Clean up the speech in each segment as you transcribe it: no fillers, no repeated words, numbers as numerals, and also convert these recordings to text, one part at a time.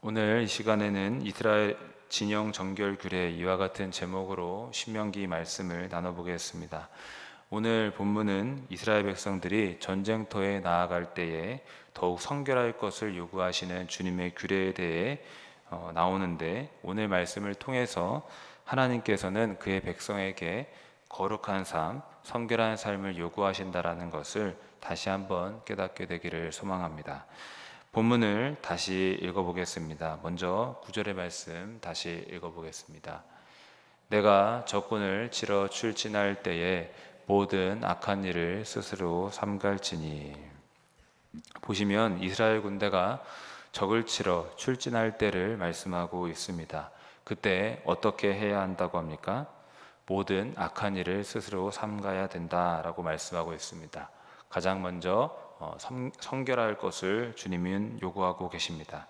오늘 이 시간에는 이스라엘 진영 정결 규례 이와 같은 제목으로 신명기 말씀을 나눠보겠습니다. 오늘 본문은 이스라엘 백성들이 전쟁터에 나아갈 때에 더욱 성결할 것을 요구하시는 주님의 규례에 대해 나오는데, 오늘 말씀을 통해서 하나님께서는 그의 백성에게 거룩한 삶, 성결한 삶을 요구하신다라는 것을 다시 한번 깨닫게 되기를 소망합니다. 본문을 다시 읽어보겠습니다. 먼저 9절의 말씀 다시 읽어보겠습니다. 내가 적군을 치러 출진할 때에 모든 악한 일을 스스로 삼갈지니. 보시면 이스라엘 군대가 적을 치러 출진할 때를 말씀하고 있습니다. 그때 어떻게 해야 한다고 합니까? 모든 악한 일을 스스로 삼가야 된다라고 말씀하고 있습니다. 가장 먼저 성결할 것을 주님은 요구하고 계십니다.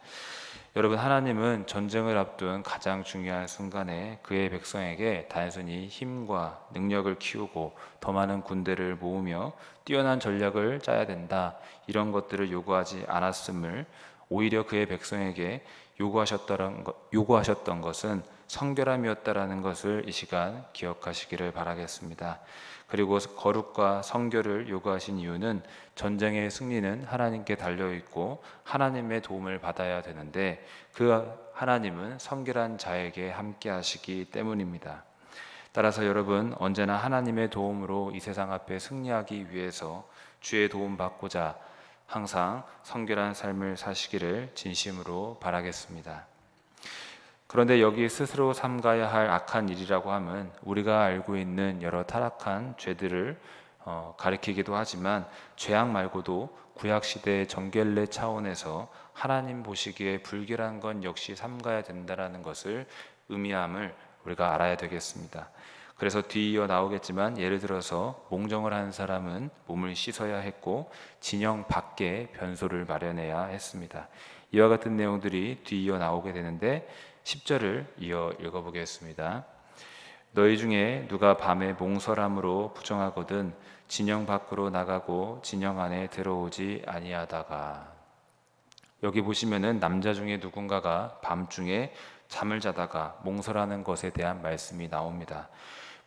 여러분, 하나님은 전쟁을 앞둔 가장 중요한 순간에 그의 백성에게 단순히 힘과 능력을 키우고 더 많은 군대를 모으며 뛰어난 전략을 짜야 된다, 이런 것들을 요구하지 않았음을, 오히려 그의 백성에게 요구하셨던 것은 성결함이었다라는 것을 이 시간 기억하시기를 바라겠습니다. 그리고 거룩과 성결을 요구하신 이유는 전쟁의 승리는 하나님께 달려있고 하나님의 도움을 받아야 되는데, 그 하나님은 성결한 자에게 함께 하시기 때문입니다. 따라서 여러분, 언제나 하나님의 도움으로 이 세상 앞에 승리하기 위해서 주의 도움 받고자 항상 성결한 삶을 사시기를 진심으로 바라겠습니다. 그런데 여기 스스로 삼가야 할 악한 일이라고 하면 우리가 알고 있는 여러 타락한 죄들을 가리키기도 하지만, 죄악 말고도 구약시대의 정결례 차원에서 하나님 보시기에 불결한 건 역시 삼가야 된다는 것을 의미함을 우리가 알아야 되겠습니다. 그래서 뒤이어 나오겠지만, 예를 들어서 몽정을 한 사람은 몸을 씻어야 했고 진영 밖에 변소를 마련해야 했습니다. 이와 같은 내용들이 뒤이어 나오게 되는데, 10절을 이어 읽어보겠습니다. 너희 중에 누가 밤에 몽설함으로 부정하거든 진영 밖으로 나가고 진영 안에 들어오지 아니하다가. 여기 보시면은 남자 중에 누군가가 밤중에 잠을 자다가 몽설하는 것에 대한 말씀이 나옵니다.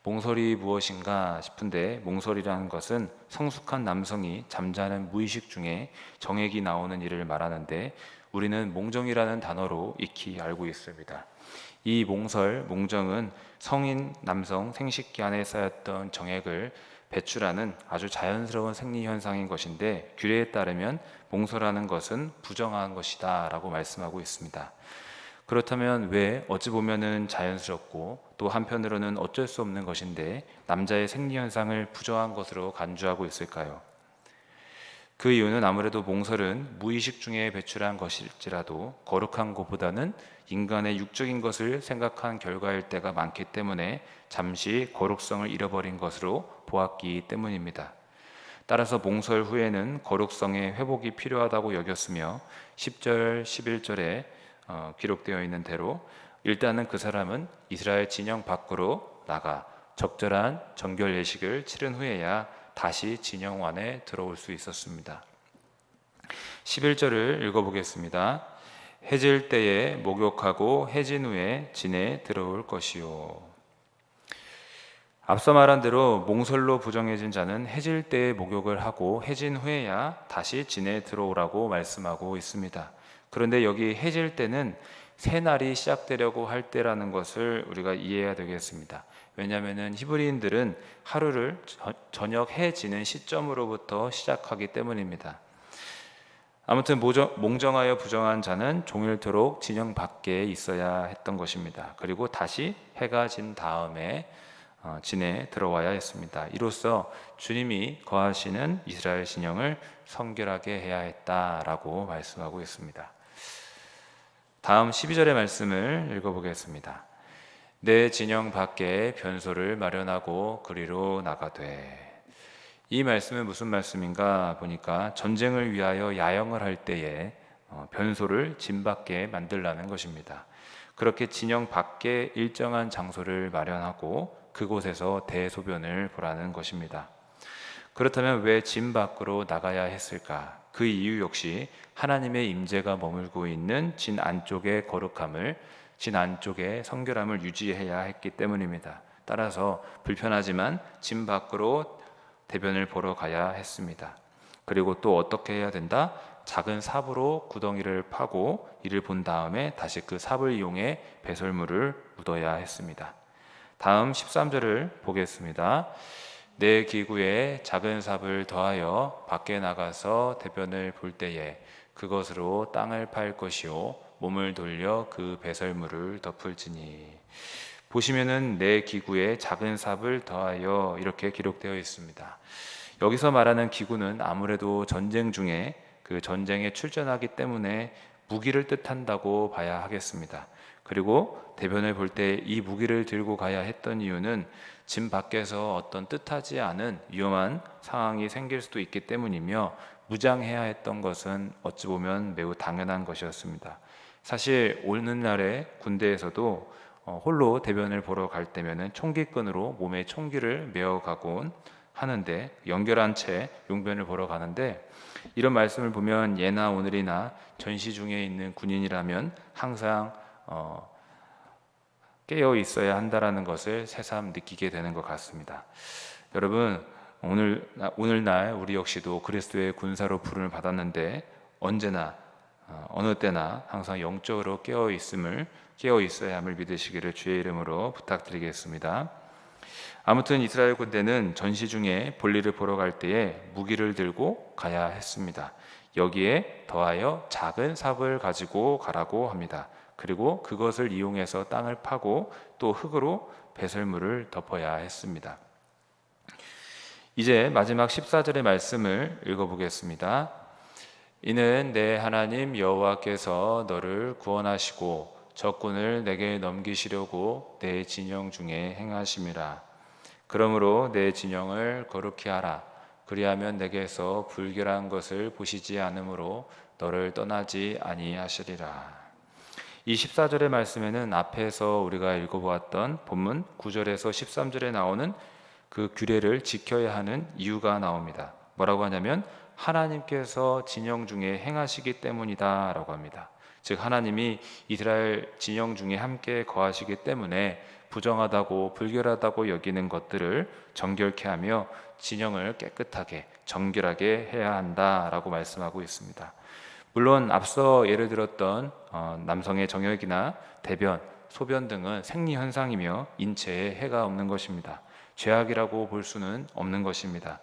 몽설이 무엇인가 싶은데, 몽설이라는 것은 성숙한 남성이 잠자는 무의식 중에 정액이 나오는 일을 말하는데, 우리는 몽정이라는 단어로 익히 알고 있습니다. 이 몽정은 성인 남성 생식기 안에 쌓였던 정액을 배출하는 아주 자연스러운 생리 현상인 것인데, 규례에 따르면 몽설하는 것은 부정한 것이다 라고 말씀하고 있습니다. 그렇다면 왜 어찌 보면은 자연스럽고 또 한편으로는 어쩔 수 없는 것인데 남자의 생리 현상을 부정한 것으로 간주하고 있을까요? 그 이유는 아무래도 몽설은 무의식 중에 배출한 것일지라도 거룩한 것보다는 인간의 육적인 것을 생각한 결과일 때가 많기 때문에 잠시 거룩성을 잃어버린 것으로 보았기 때문입니다. 따라서 몽설 후에는 거룩성의 회복이 필요하다고 여겼으며, 10절, 11절에 기록되어 있는 대로 일단은 그 사람은 이스라엘 진영 밖으로 나가 적절한 정결 예식을 치른 후에야 다시 진영 안에 들어올 수 있었습니다. 11절을 읽어보겠습니다. 해질 때에 목욕하고 해진 후에 진에 들어올 것이요. 앞서 말한 대로 몽설로 부정해진 자는 해질 때에 목욕을 하고 해진 후에야 다시 진에 들어오라고 말씀하고 있습니다. 그런데 여기 해질 때는 새날이 시작되려고 할 때라는 것을 우리가 이해해야 되겠습니다. 왜냐하면 히브리인들은 하루를 저녁 해 지는 시점으로부터 시작하기 때문입니다. 아무튼 몽정하여 부정한 자는 종일토록 진영 밖에 있어야 했던 것입니다. 그리고 다시 해가 진 다음에 진에 들어와야 했습니다. 이로써 주님이 거하시는 이스라엘 진영을 성결하게 해야 했다라고 말씀하고 있습니다. 다음 12절의 말씀을 읽어보겠습니다. 내 진영 밖에 변소를 마련하고 그리로 나가되. 이 말씀은 무슨 말씀인가 보니까, 전쟁을 위하여 야영을 할 때에 변소를 진 밖에 만들라는 것입니다. 그렇게 진영 밖에 일정한 장소를 마련하고 그곳에서 대소변을 보라는 것입니다. 그렇다면 왜 진 밖으로 나가야 했을까? 그 이유 역시 하나님의 임재가 머물고 있는 진 안쪽의 거룩함을, 진 안쪽의 성결함을 유지해야 했기 때문입니다. 따라서 불편하지만 진 밖으로 대변을 보러 가야 했습니다. 그리고 또 어떻게 해야 된다? 작은 삽으로 구덩이를 파고 이를 본 다음에 다시 그 삽을 이용해 배설물을 묻어야 했습니다. 다음 13절을 보겠습니다. 내 기구에 작은 삽을 더하여 밖에 나가서 대변을 볼 때에 그것으로 땅을 팔 것이요 몸을 돌려 그 배설물을 덮을지니. 보시면은 내 기구에 작은 삽을 더하여 이렇게 기록되어 있습니다. 여기서 말하는 기구는 아무래도 전쟁 중에 그 전쟁에 출전하기 때문에 무기를 뜻한다고 봐야 하겠습니다. 그리고 대변을 볼 때 이 무기를 들고 가야 했던 이유는 진 밖에서 어떤 뜻하지 않은 위험한 상황이 생길 수도 있기 때문이며, 무장해야 했던 것은 어찌 보면 매우 당연한 것이었습니다. 사실 오늘날의 군대에서도 홀로 대변을 보러 갈 때면은 총기끈으로 몸에 총기를 메어 가곤 하는데, 연결한 채 용변을 보러 가는데, 이런 말씀을 보면 예나 오늘이나 전시 중에 있는 군인이라면 항상 깨어 있어야 한다라는 것을 새삼 느끼게 되는 것 같습니다. 여러분, 오늘날 우리 역시도 그리스도의 군사로 부름을 받았는데 언제나 어느 때나 항상 영적으로 깨어 있어야 함을 믿으시기를 주의 이름으로 부탁드리겠습니다. 아무튼 이스라엘 군대는 전시 중에 볼일을 보러 갈 때에 무기를 들고 가야 했습니다. 여기에 더하여 작은 삽을 가지고 가라고 합니다. 그리고 그것을 이용해서 땅을 파고 또 흙으로 배설물을 덮어야 했습니다. 이제 마지막 14절의 말씀을 읽어보겠습니다. 이는 내 하나님 여호와께서 너를 구원하시고 적군을 내게 넘기시려고 내 진영 중에 행하심이라. 그러므로 내 진영을 거룩히 하라. 그리하면 내게서 불결한 것을 보시지 않으므로 너를 떠나지 아니하시리라. 이 14절의 말씀에는 앞에서 우리가 읽어보았던 본문 9절에서 13절에 나오는 그 규례를 지켜야 하는 이유가 나옵니다. 뭐라고 하냐면 하나님께서 진영 중에 행하시기 때문이다 라고 합니다. 즉 하나님이 이스라엘 진영 중에 함께 거하시기 때문에 부정하다고 불결하다고 여기는 것들을 정결케 하며 진영을 깨끗하게 정결하게 해야 한다라고 말씀하고 있습니다. 물론 앞서 예를 들었던 남성의 정욕이나 대변, 소변 등은 생리현상이며 인체에 해가 없는 것입니다. 죄악이라고 볼 수는 없는 것입니다.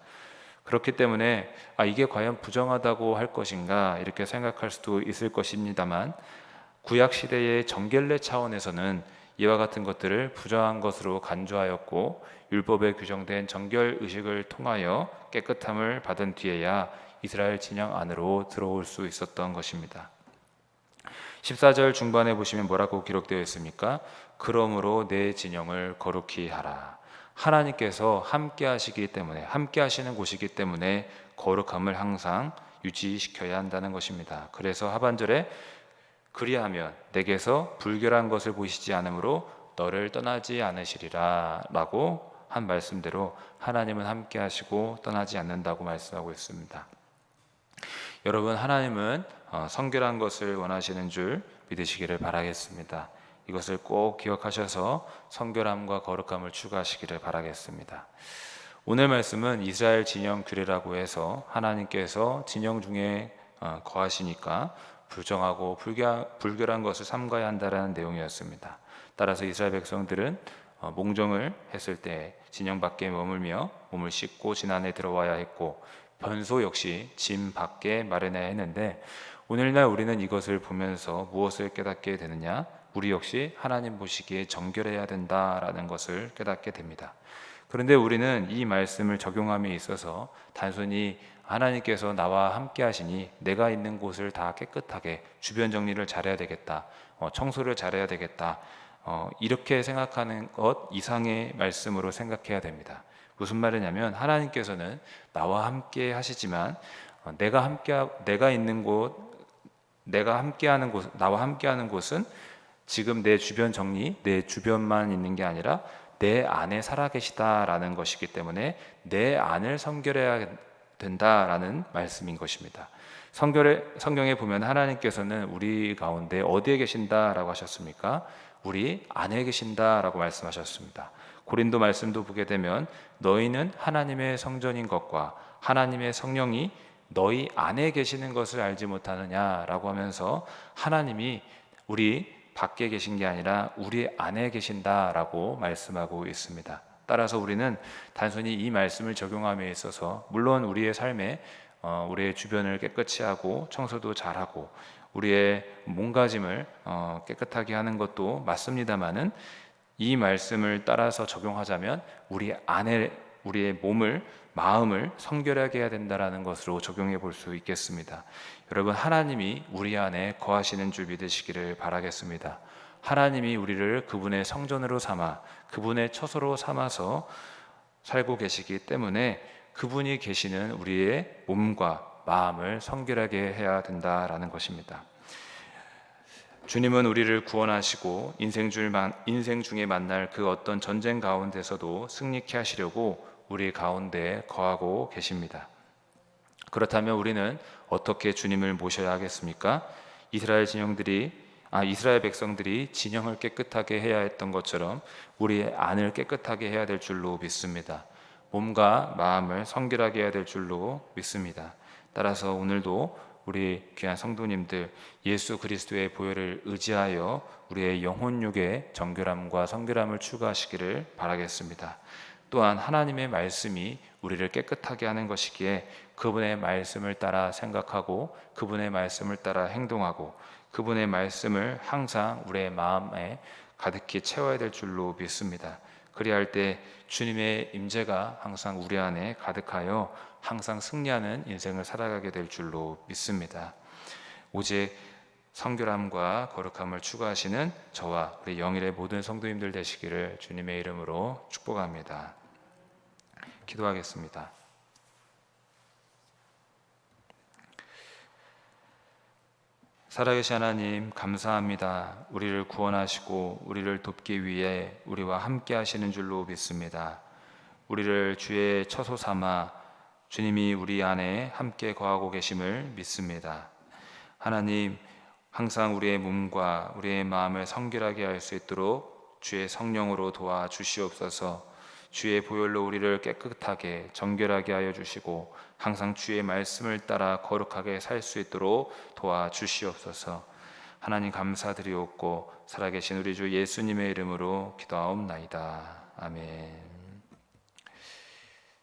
그렇기 때문에 이게 과연 부정하다고 할 것인가 이렇게 생각할 수도 있을 것입니다만, 구약시대의 정결례 차원에서는 이와 같은 것들을 부정한 것으로 간주하였고 율법에 규정된 정결의식을 통하여 깨끗함을 받은 뒤에야 이스라엘 진영 안으로 들어올 수 있었던 것입니다. 14절 중반에 보시면 뭐라고 기록되어 있습니까? 그러므로 내 진영을 거룩히 하라. 하나님께서 함께 하시기 때문에, 함께 하시는 곳이기 때문에 거룩함을 항상 유지시켜야 한다는 것입니다. 그래서 하반절에 그리하면 내게서 불결한 것을 보시지 않으므로 너를 떠나지 않으시리라 라고 한 말씀대로 하나님은 함께 하시고 떠나지 않는다고 말씀하고 있습니다. 여러분, 하나님은 성결한 것을 원하시는 줄 믿으시기를 바라겠습니다. 이것을 꼭 기억하셔서 성결함과 거룩함을 추구하시기를 바라겠습니다. 오늘 말씀은 이스라엘 진영 규례라고 해서 하나님께서 진영 중에 거하시니까 부정하고 불결한 것을 삼가야 한다는 내용이었습니다. 따라서 이스라엘 백성들은 몽정을 했을 때 진영 밖에 머물며 몸을 씻고 진 안에 들어와야 했고, 변소 역시 진 밖에 마련해야 했는데, 오늘날 우리는 이것을 보면서 무엇을 깨닫게 되느냐? 우리 역시 하나님 보시기에 정결해야 된다라는 것을 깨닫게 됩니다. 그런데 우리는 이 말씀을 적용함에 있어서 단순히 하나님께서 나와 함께 하시니 내가 있는 곳을 다 깨끗하게 주변 정리를 잘해야 되겠다, 청소를 잘해야 되겠다, 이렇게 생각하는 것 이상의 말씀으로 생각해야 됩니다. 무슨 말이냐면 하나님께서는 나와 함께 하시지만 나와 함께 하는 곳은 지금 내 주변 정리, 내 주변만 있는 게 아니라 내 안에 살아계시다라는 것이기 때문에 내 안을 성결해야 된다라는 말씀인 것입니다. 성경에 보면 하나님께서는 우리 가운데 어디에 계신다라고 하셨습니까? 우리 안에 계신다라고 말씀하셨습니다. 고린도 말씀도 보게 되면 너희는 하나님의 성전인 것과 하나님의 성령이 너희 안에 계시는 것을 알지 못하느냐라고 하면서 하나님이 우리 밖에 계신 게 아니라 우리 안에 계신다라고 말씀하고 있습니다. 따라서 우리는 단순히 이 말씀을 적용함에 있어서 물론 우리의 삶에 우리의 주변을 깨끗이 하고 청소도 잘하고 우리의 몸가짐을 깨끗하게 하는 것도 맞습니다만은 이 말씀을 따라서 적용하자면 우리 안에 우리의 몸을 마음을 성결하게 해야 된다라는 것으로 적용해 볼 수 있겠습니다. 여러분, 하나님이 우리 안에 거하시는 줄 믿으시기를 바라겠습니다. 하나님이 우리를 그분의 성전으로 삼아 그분의 처소로 삼아서 살고 계시기 때문에 그분이 계시는 우리의 몸과 마음을 성결하게 해야 된다라는 것입니다. 주님은 우리를 구원하시고 인생 중에 만날 그 어떤 전쟁 가운데서도 승리케 하시려고 우리 가운데 거하고 계십니다. 그렇다면 우리는 어떻게 주님을 모셔야 하겠습니까? 이스라엘 백성들이 진영을 깨끗하게 해야 했던 것처럼 우리의 안을 깨끗하게 해야 될 줄로 믿습니다. 몸과 마음을 성결하게 해야 될 줄로 믿습니다. 따라서 오늘도 우리 귀한 성도님들 예수 그리스도의 보혈을 의지하여 우리의 영혼육의 정결함과 성결함을 추구하시기를 바라겠습니다. 또한 하나님의 말씀이 우리를 깨끗하게 하는 것이기에 그분의 말씀을 따라 생각하고 그분의 말씀을 따라 행동하고 그분의 말씀을 항상 우리의 마음에 가득히 채워야 될 줄로 믿습니다. 그리할 때 주님의 임재가 항상 우리 안에 가득하여 항상 승리하는 인생을 살아가게 될 줄로 믿습니다. 오직 성결함과 거룩함을 추구하시는 저와 우리 영일의 모든 성도님들 되시기를 주님의 이름으로 축복합니다. 기도하겠습니다. 살아계신 하나님, 감사합니다. 우리를 구원하시고 우리를 돕기 위해 우리와 함께 하시는 줄로 믿습니다. 우리를 주의 처소 삼아 주님이 우리 안에 함께 거하고 계심을 믿습니다. 하나님, 항상 우리의 몸과 우리의 마음을 성결하게 할 수 있도록 주의 성령으로 도와주시옵소서. 주의 보혈로 우리를 깨끗하게 정결하게 하여 주시고 항상 주의 말씀을 따라 거룩하게 살 수 있도록 도와주시옵소서. 하나님 감사드리옵고 살아계신 우리 주 예수님의 이름으로 기도하옵나이다. 아멘.